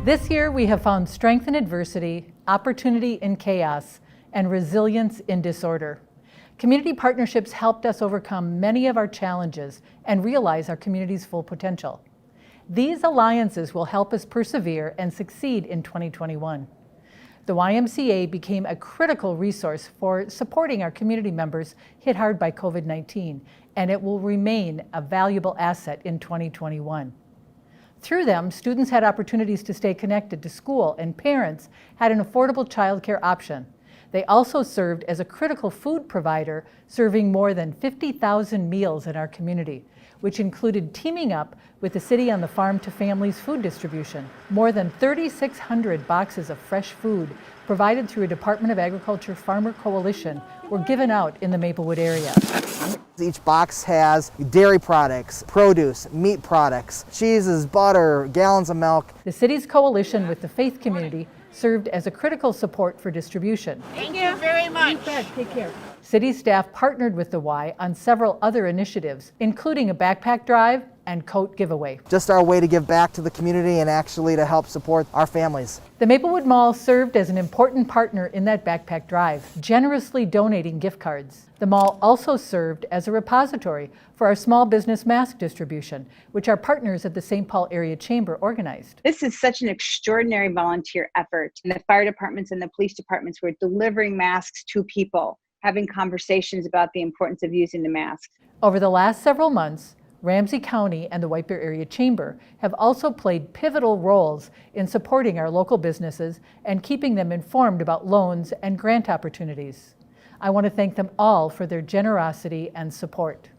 This year, we have found strength in adversity, opportunity in chaos, and resilience in disorder. Community partnerships helped us overcome many of our challenges and realize our community's full potential. These alliances will help us persevere and succeed in 2021. The YMCA became a critical resource for supporting our community members hit hard by COVID-19, and it will remain a valuable asset in 2021. Through them, students had opportunities to stay connected to school, and parents had an affordable childcare option. They also served as a critical food provider, serving more than 50,000 meals in our community, which included teaming up with the City on the Farm to Families food distribution. More than 3,600 boxes of fresh food provided through a Department of Agriculture Farmer Coalition were given out in the Maplewood area. Each box has dairy products, produce, meat products, cheeses, butter, gallons of milk. The city's coalition with the faith community served as a critical support for distribution. Thank you very much. Take care. City staff partnered with the Y on several other initiatives, including a backpack drive and coat giveaway. Just our way to give back to the community and actually to help support our families. The Maplewood Mall served as an important partner in that backpack drive, generously donating gift cards. The mall also served as a repository for our small business mask distribution, which our partners at the St. Paul Area Chamber organized. This is such an extraordinary volunteer effort. And the fire departments and the police departments were delivering masks to people, having conversations about the importance of using the mask. Over the last several months, Ramsey County and the White Bear Area Chamber have also played pivotal roles in supporting our local businesses and keeping them informed about loans and grant opportunities. I want to thank them all for their generosity and support.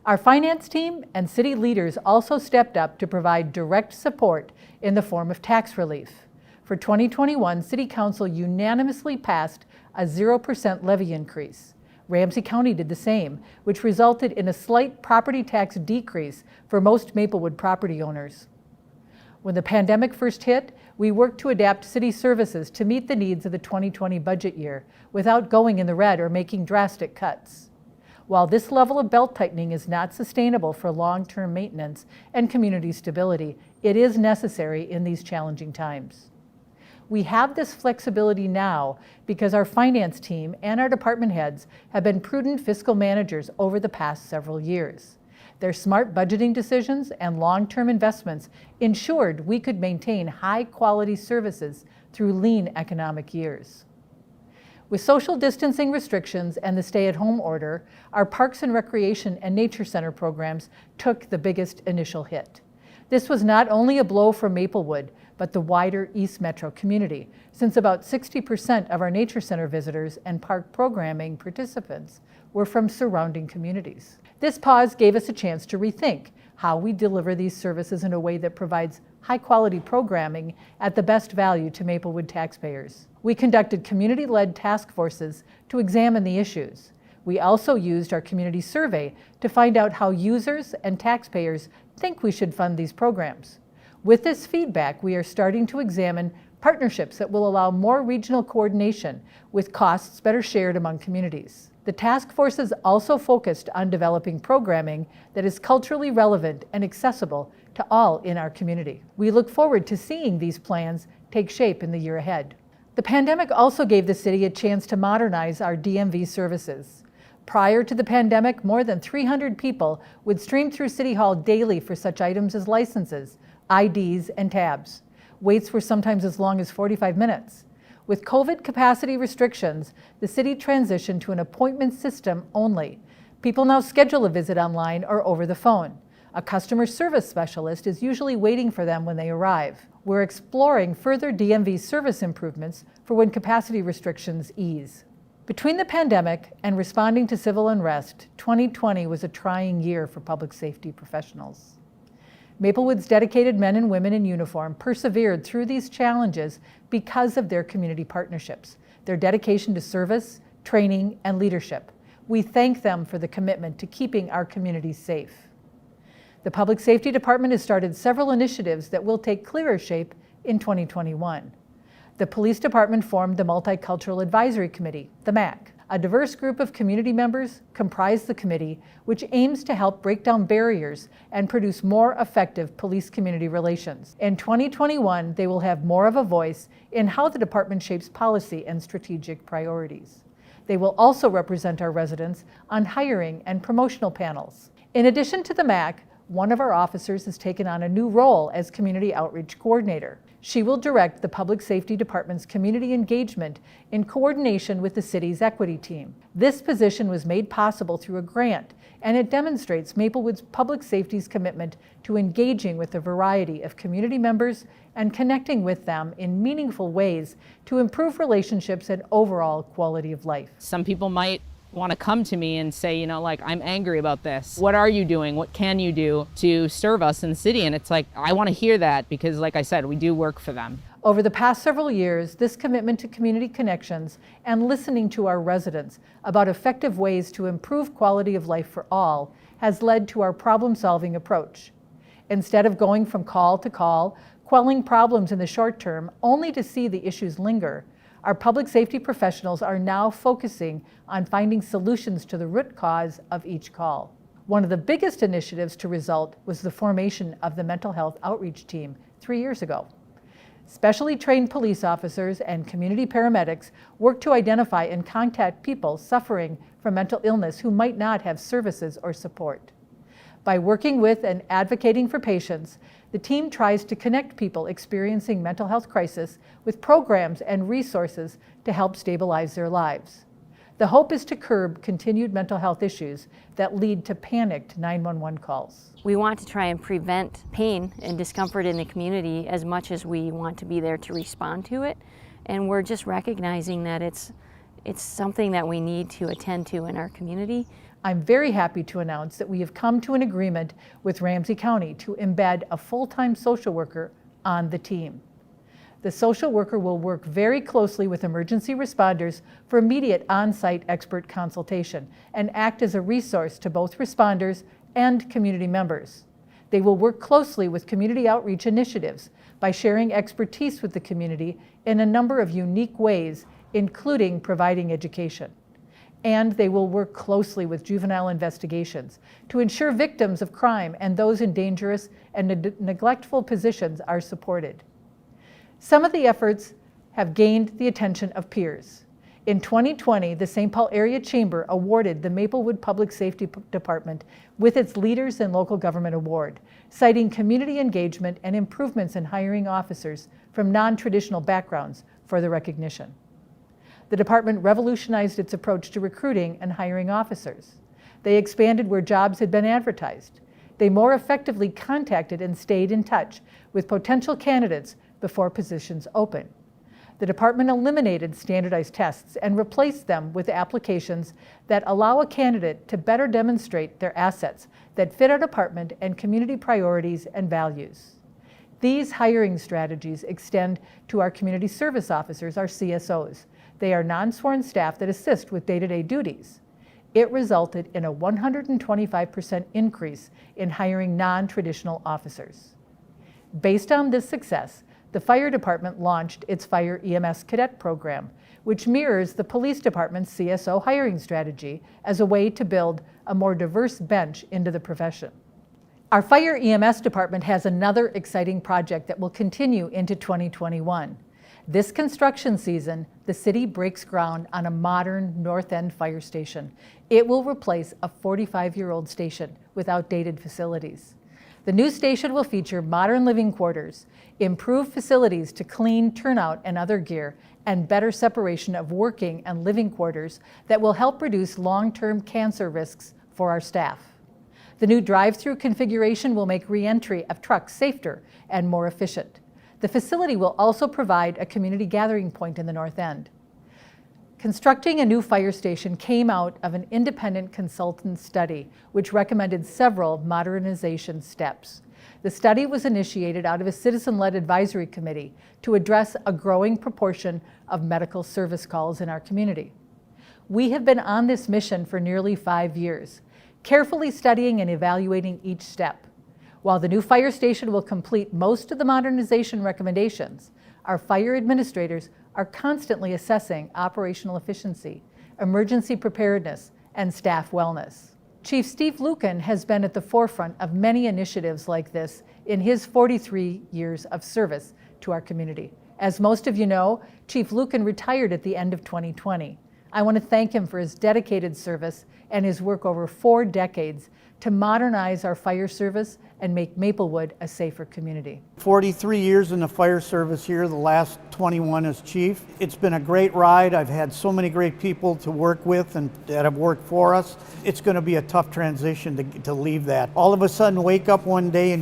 Our finance team and city leaders also stepped up to provide direct support in the form of tax relief. For 2021, City Council unanimously passed a 0% levy increase. Ramsey County did the same, which resulted in a slight property tax decrease for most Maplewood property owners. When the pandemic first hit, we worked to adapt city services to meet the needs of the 2020 budget year without going in the red or making drastic cuts. While this level of belt tightening is not sustainable for long-term maintenance and community stability, it is necessary in these challenging times. We have this flexibility now because our finance team and our department heads have been prudent fiscal managers over the past several years. Their smart budgeting decisions and long-term investments ensured we could maintain high-quality services through lean economic years. With social distancing restrictions and the stay-at-home order, our Parks and Recreation and Nature Center programs took the biggest initial hit. This was not only a blow for Maplewood, but the wider East Metro community, since about 60% of our Nature Center visitors and park programming participants were from surrounding communities. This pause gave us a chance to rethink how we deliver these services in a way that provides high-quality programming at the best value to Maplewood taxpayers. We conducted community-led task forces to examine the issues. We also used our community survey to find out how users and taxpayers think we should fund these programs. With this feedback, we are starting to examine partnerships that will allow more regional coordination with costs better shared among communities. The task forces also focused on developing programming that is culturally relevant and accessible to all in our community. We look forward to seeing these plans take shape in the year ahead. The pandemic also gave the city a chance to modernize our DMV services. Prior to the pandemic, more than 300 people would stream through City Hall daily for such items as licenses, IDs, and tabs. Waits were sometimes as long as 45 minutes. With COVID capacity restrictions, the city transitioned to an appointment system only. People now schedule a visit online or over the phone. A customer service specialist is usually waiting for them when they arrive. We're exploring further DMV service improvements for when capacity restrictions ease. Between the pandemic and responding to civil unrest, 2020 was a trying year for public safety professionals. Maplewood's dedicated men and women in uniform persevered through these challenges because of their community partnerships, their dedication to service, training, and leadership. We thank them for the commitment to keeping our communities safe. The Public Safety Department has started several initiatives that will take clearer shape in 2021. The Police Department formed the Multicultural Advisory Committee, the MAC. A diverse group of community members comprise the committee, which aims to help break down barriers and produce more effective police-community relations. In 2021, they will have more of a voice in how the department shapes policy and strategic priorities. They will also represent our residents on hiring and promotional panels. In addition to the MAC, one of our officers has taken on a new role as Community Outreach Coordinator. She will direct the Public Safety Department's community engagement in coordination with the city's equity team. This position was made possible through a grant, and it demonstrates Maplewood's public safety's commitment to engaging with a variety of community members and connecting with them in meaningful ways to improve relationships and overall quality of life. Some people might want to come to me and say, like, I'm angry about this. What are you doing? What can you do to serve us in the city? And it's like, I want to hear that because, like I said, we do work for them. Over the past several years, this commitment to community connections and listening to our residents about effective ways to improve quality of life for all has led to our problem-solving approach. Instead of going from call to call, quelling problems in the short term only to see the issues linger, our public safety professionals are now focusing on finding solutions to the root cause of each call. One of the biggest initiatives to result was the formation of the mental health outreach team 3 years ago. Specially trained police officers and community paramedics work to identify and contact people suffering from mental illness who might not have services or support. By working with and advocating for patients, the team tries to connect people experiencing mental health crisis with programs and resources to help stabilize their lives. The hope is to curb continued mental health issues that lead to panicked 911 calls. We want to try and prevent pain and discomfort in the community as much as we want to be there to respond to it. And we're just recognizing that it's something that we need to attend to in our community. I'm very happy to announce that we have come to an agreement with Ramsey County to embed a full-time social worker on the team. The social worker will work very closely with emergency responders for immediate on-site expert consultation and act as a resource to both responders and community members. They will work closely with community outreach initiatives by sharing expertise with the community in a number of unique ways, including providing education. And they will work closely with juvenile investigations to ensure victims of crime and those in dangerous and neglectful positions are supported. Some of the efforts have gained the attention of peers. In 2020, the St. Paul Area Chamber awarded the Maplewood Public Safety Department with its Leaders in Local Government Award, citing community engagement and improvements in hiring officers from non-traditional backgrounds for the recognition. The department revolutionized its approach to recruiting and hiring officers. They expanded where jobs had been advertised. They more effectively contacted and stayed in touch with potential candidates before positions open. The department eliminated standardized tests and replaced them with applications that allow a candidate to better demonstrate their assets that fit our department and community priorities and values. These hiring strategies extend to our community service officers, our CSOs. They are non-sworn staff that assist with day-to-day duties. It resulted in a 125% increase in hiring non-traditional officers. Based on this success, the fire department launched its Fire EMS Cadet program, which mirrors the police department's CSO hiring strategy as a way to build a more diverse bench into the profession. Our Fire EMS department has another exciting project that will continue into 2021. This construction season, the city breaks ground on a modern North End fire station. It will replace a 45-year-old station with outdated facilities. The new station will feature modern living quarters, improved facilities to clean turnout and other gear, and better separation of working and living quarters that will help reduce long-term cancer risks for our staff. The new drive-through configuration will make re-entry of trucks safer and more efficient. The facility will also provide a community gathering point in the North End. Constructing a new fire station came out of an independent consultant study, which recommended several modernization steps. The study was initiated out of a citizen-led advisory committee to address a growing proportion of medical service calls in our community. We have been on this mission for nearly 5 years, carefully studying and evaluating each step. While the new fire station will complete most of the modernization recommendations, our fire administrators are constantly assessing operational efficiency, emergency preparedness, and staff wellness. Chief Steve Lucan has been at the forefront of many initiatives like this in his 43 years of service to our community. As most of you know, Chief Lucan retired at the end of 2020. I want to thank him for his dedicated service and his work over 4 decades to modernize our fire service and make Maplewood a safer community. 43 years in the fire service here, the last 21 as chief. It's been a great ride. I've had so many great people to work with and that have worked for us. It's going to be a tough transition to leave that. All of a sudden wake up one day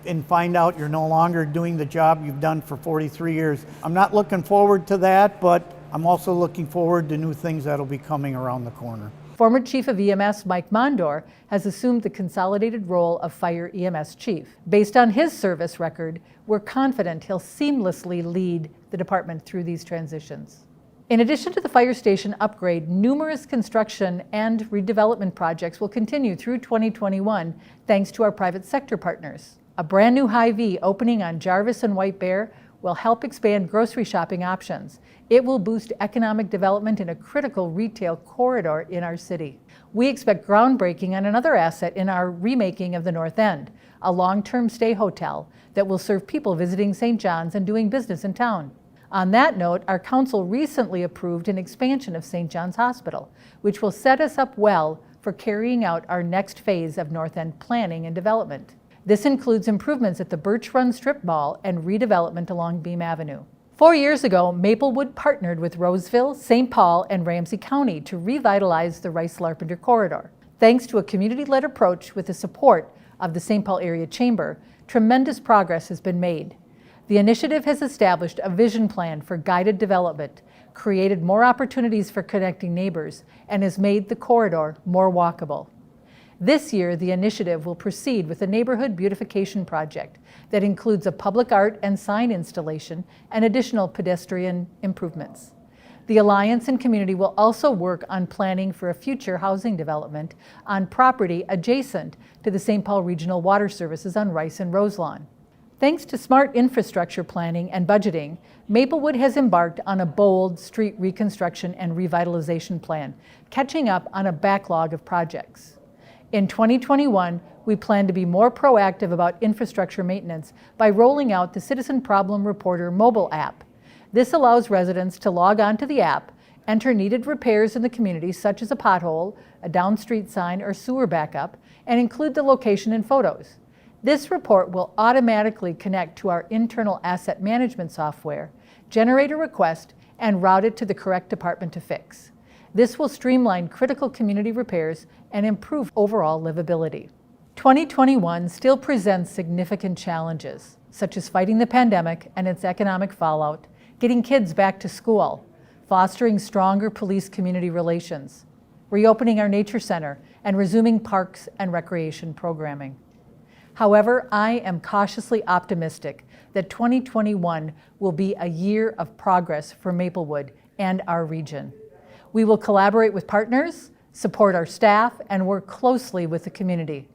and find out you're no longer doing the job you've done for 43 years. I'm not looking forward to that, but I'm also looking forward to new things that'll be coming around the corner. Former Chief of EMS Mike Mondor has assumed the consolidated role of Fire EMS Chief. Based on his service record, we're confident he'll seamlessly lead the department through these transitions. In addition to the fire station upgrade, numerous construction and redevelopment projects will continue through 2021 thanks to our private sector partners. A brand new Hy-Vee opening on Jarvis and White Bear will help expand grocery shopping options. It will boost economic development in a critical retail corridor in our city. We expect groundbreaking on another asset in our remaking of the North End, a long-term stay hotel that will serve people visiting St. John's and doing business in town. On that note, our council recently approved an expansion of St. John's Hospital, which will set us up well for carrying out our next phase of North End planning and development. This includes improvements at the Birch Run Strip Mall and redevelopment along Beam Avenue. 4 years ago, Maplewood partnered with Roseville, St. Paul, and Ramsey County to revitalize the Rice-Larpenteur corridor. Thanks to a community-led approach with the support of the St. Paul Area Chamber, tremendous progress has been made. The initiative has established a vision plan for guided development, created more opportunities for connecting neighbors, and has made the corridor more walkable. This year, the initiative will proceed with a neighborhood beautification project that includes a public art and sign installation and additional pedestrian improvements. The Alliance and community will also work on planning for a future housing development on property adjacent to the St. Paul Regional Water Services on Rice and Roselawn. Thanks to smart infrastructure planning and budgeting, Maplewood has embarked on a bold street reconstruction and revitalization plan, catching up on a backlog of projects. In 2021, we plan to be more proactive about infrastructure maintenance by rolling out the Citizen Problem Reporter mobile app. This allows residents to log on to the app, enter needed repairs in the community such as a pothole, a down street sign, or sewer backup, and include the location in photos. This report will automatically connect to our internal asset management software, generate a request, and route it to the correct department to fix. This will streamline critical community repairs and improve overall livability. 2021 still presents significant challenges, such as fighting the pandemic and its economic fallout, getting kids back to school, fostering stronger police-community relations, reopening our nature center, and resuming parks and recreation programming. However, I am cautiously optimistic that 2021 will be a year of progress for Maplewood and our region. We will collaborate with partners, support our staff, and work closely with the community.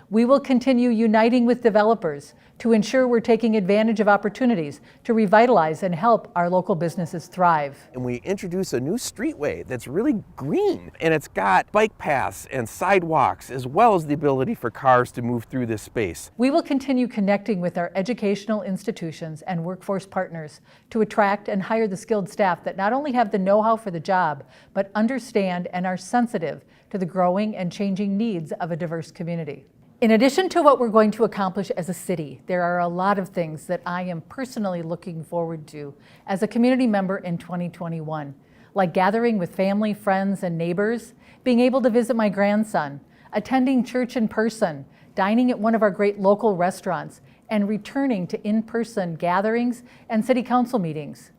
We will continue uniting with developers to ensure we're taking advantage of opportunities to revitalize and help our local businesses thrive. And we introduce a new streetway that's really green, and it's got bike paths and sidewalks as well as the ability for cars to move through this space. We will continue connecting with our educational institutions and workforce partners to attract and hire the skilled staff that not only have the know-how for the job, but understand and are sensitive to the growing and changing needs of a diverse community. In addition to what we're going to accomplish as a city, there are a lot of things that I am personally looking forward to as a community member in 2021, like gathering with family, friends, and neighbors, being able to visit my grandson, attending church in person, dining at one of our great local restaurants, and returning to in-person gatherings and city council meetings.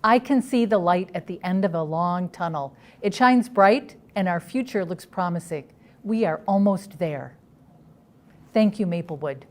I can see the light at the end of a long tunnel. It shines bright, and our future looks promising. We are almost there. Thank you, Maplewood.